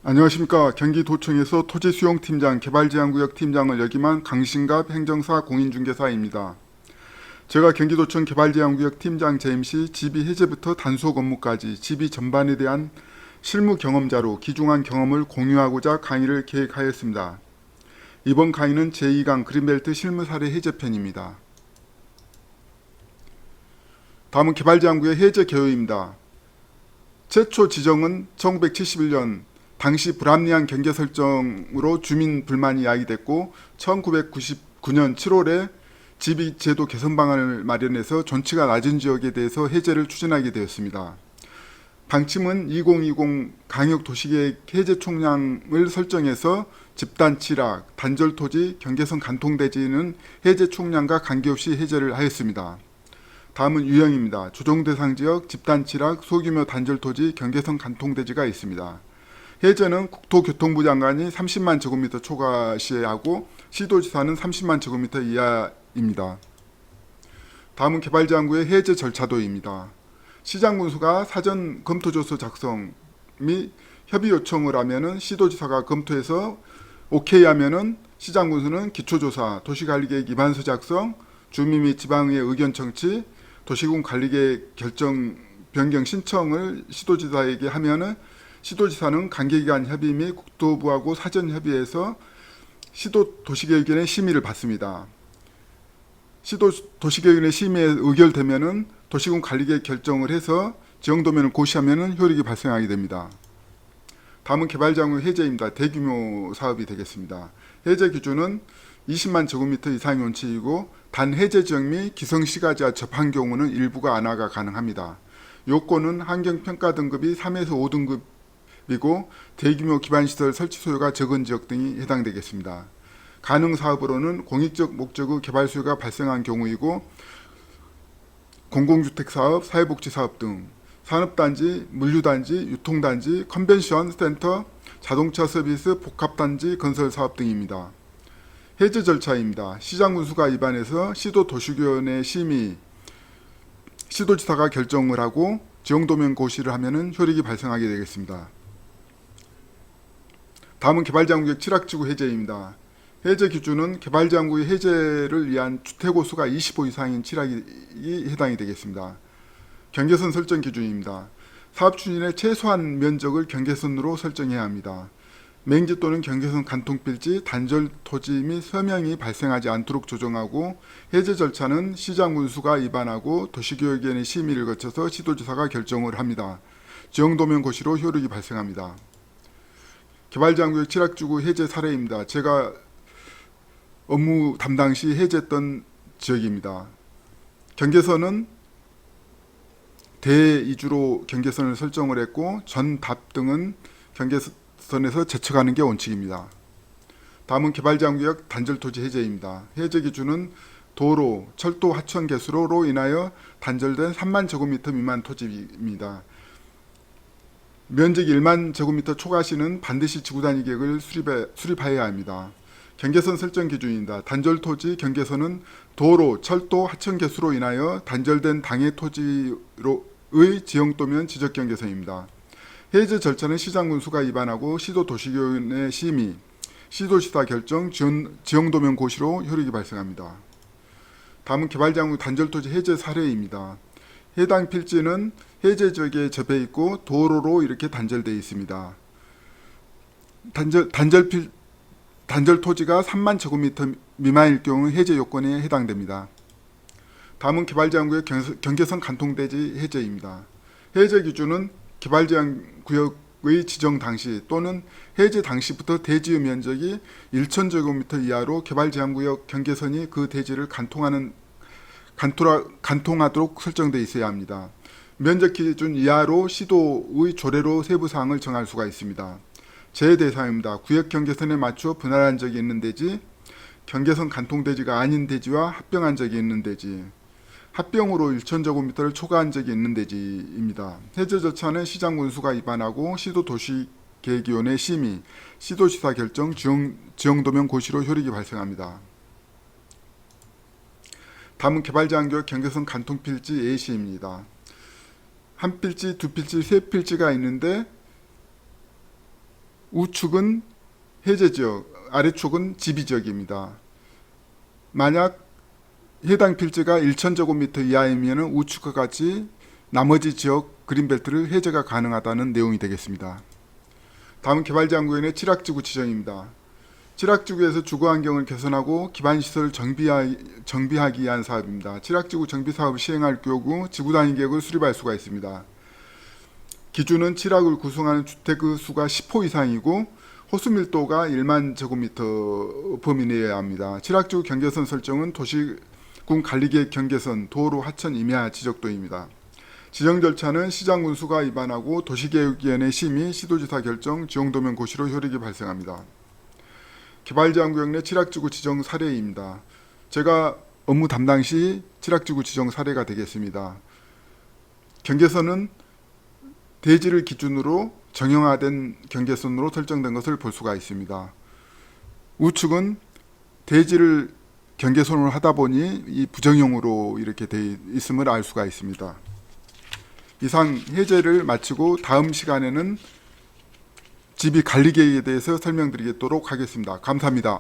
안녕하십니까. 경기도청에서 토지수용팀장, 개발제한구역 팀장을 역임한 강신갑 행정사 공인중개사입니다. 제가 경기도청 개발제한구역 팀장 재임 시 집이 해제부터 단속 업무까지 집이 전반에 대한 실무 경험자로 기중한 경험을 공유하고자 강의를 계획하였습니다. 이번 강의는 제2강 그린벨트 실무사례 해제편입니다. 다음은 개발제한구역 해제 개요입니다. 최초 지정은 1971년 당시 불합리한 경계 설정으로 주민 불만이 야기됐고 1999년 7월에 지비 제도 개선 방안을 마련해서 존치가 낮은 지역에 대해서 해제를 추진하게 되었습니다. 방침은 2020 강역도시계획 해제 총량을 설정해서 집단 칠악, 단절 토지, 경계선 간통대지는 해제 총량과 관계없이 해제를 하였습니다. 다음은 유형입니다. 조정 대상 지역, 집단 칠악, 소규모 단절 토지, 경계선 간통대지가 있습니다. 해제는 국토교통부 장관이 30만 제곱미터 초과 시에 하고 시도지사는 30만 제곱미터 이하입니다. 다음은 개발제한구의 해제 절차도입니다. 시장군수가 사전 검토조서 작성 및 협의 요청을 하면은 시도지사가 검토해서 오케이 하면은 시장군수는 기초조사, 도시관리계획 입안서 작성, 주민 및 지방의 의견 청취, 도시군 관리계획 결정 변경 신청을 시도지사에게 하면은 시도지사는 관계기관 협의 및 국토부하고 사전 협의해서 시도 도시계획위원회 심의를 받습니다. 시도 도시계획위원회 심의에 의결되면은 도시군 관리계획 결정을 해서 지형도면을 고시하면은 효력이 발생하게 됩니다. 다음은 개발제한구역 해제입니다. 대규모 사업이 되겠습니다. 해제 기준은 20만 제곱미터 이상의 원칙이고 단 해제 지역 및 기성시가지와 접한 경우는 일부가 안하가 가능합니다. 요건은 환경평가 등급이 3에서 5등급이고 대규모 기반시설 설치 소요가 적은 지역 등이 해당되겠습니다. 가능 사업으로는 공익적 목적의 개발 수요가 발생한 경우이고 공공주택사업, 사회복지사업 등 산업단지, 물류단지, 유통단지, 컨벤션 센터, 자동차 서비스, 복합단지 건설사업 등입니다. 해제 절차입니다. 시장군수가 입안해서 시도도시위원회 심의, 시도지사가 결정을 하고 지형도면 고시를 하면은 효력이 발생하게 되겠습니다. 다음은 개발제한구역 칠악지구 해제입니다. 해제 기준은 개발제한구역 해제를 위한 주택호수가 25 이상인 칠악이 해당이 되겠습니다. 경계선 설정 기준입니다. 사업 추진의 최소한 면적을 경계선으로 설정해야 합니다. 맹지 또는 경계선 간통필지, 단절 토지 및 서명이 발생하지 않도록 조정하고 해제 절차는 시장군수가 입안하고 도시교육위원회 심의를 거쳐서 시도지사가 결정을 합니다. 지형도면 고시로 효력이 발생합니다. 개발제한구역 칠악지구 해제 사례입니다. 제가 업무 담당 시 해제했던 지역입니다. 경계선은 대이주로 경계선을 설정을 했고 전답 등은 경계선에서 제쳐가는 게 원칙입니다. 다음은 개발제한구역 단절토지 해제입니다. 해제 기준은 도로, 철도, 하천 개수로로 인하여 단절된 3만 제곱미터 미만 토지입니다. 면적이 1만 제곱미터 초과시는 반드시 지구단위 계획을 수립하여야 합니다. 경계선 설정 기준입니다. 단절토지 경계선은 도로, 철도, 하천 개수로 인하여 단절된 당해 토지의 지형도면 지적경계선입니다. 해제 절차는 시장군수가 입안하고 시도도시교육위원회 심의, 시도지사 결정, 지형도면 고시로 효력이 발생합니다. 다음은 개발제한구역 단절토지 해제 사례입니다. 해당 필지는 해제 지역에 접해 있고 도로로 이렇게 단절되어 있습니다. 단절 토지가 3만 제곱미터 미만일 경우 해제 요건에 해당됩니다. 다음은 개발제한구역 경계선 간통대지 해제입니다. 해제 기준은 개발제한구역의 지정 당시 또는 해제 당시부터 대지의 면적이 1,000제곱미터 이하로 개발제한구역 경계선이 그 대지를 간통하도록 설정되어 있어야 합니다. 면적 기준 이하로 시도의 조례로 세부사항을 정할 수가 있습니다. 제 대상입니다. 구역 경계선에 맞춰 분할한 적이 있는 대지, 경계선 간통대지가 아닌 대지와 합병한 적이 있는 대지, 합병으로 1,000제곱미터를 초과한 적이 있는 대지입니다. 해제 절차는 시장군수가 입안하고 시도도시계획위원회 심의, 시도지사 결정, 지형도면 고시로 효력이 발생합니다. 다음은 개발제한구역 경계선 간통필지 예시입니다. 한 필지, 두 필지, 세 필지가 있는데 우측은 해제 지역, 아래쪽은 지비 지역입니다. 만약 해당 필지가 1,000제곱미터 이하이면 우측과 같이 나머지 지역 그린벨트를 해제가 가능하다는 내용이 되겠습니다. 다음은 개발제한구역의 칠학지구 지정입니다. 칠학지구에서 주거환경을 개선하고 기반시설 정비하기 위한 사업입니다. 칠학지구 정비사업을 시행할 경우 지구단위 계획을 수립할 수가 있습니다. 기준은 칠학을 구성하는 주택의 수가 10호 이상이고 호수밀도가 1만 제곱미터 범위 내여야 합니다. 칠학지구 경계선 설정은 도시군 관리계획 경계선, 도로, 하천, 임야 지적도입니다. 지정 절차는 시장군수가 위반하고 도시계획위원회 심의, 시도지사 결정, 지용도면 고시로 효력이 발생합니다. 개발제한구역 내 칠학지구 지정 사례입니다. 제가 업무 담당 시 칠학지구 지정 사례가 되겠습니다. 경계선은 대지를 기준으로 정형화된 경계선으로 설정된 것을 볼 수가 있습니다. 우측은 대지를 경계선으로 하다 보니 이 부정형으로 이렇게 되어 있음을 알 수가 있습니다. 이상 해제를 마치고 다음 시간에는 지비 관리 계획에 대해서 설명드리도록 하겠습니다. 감사합니다.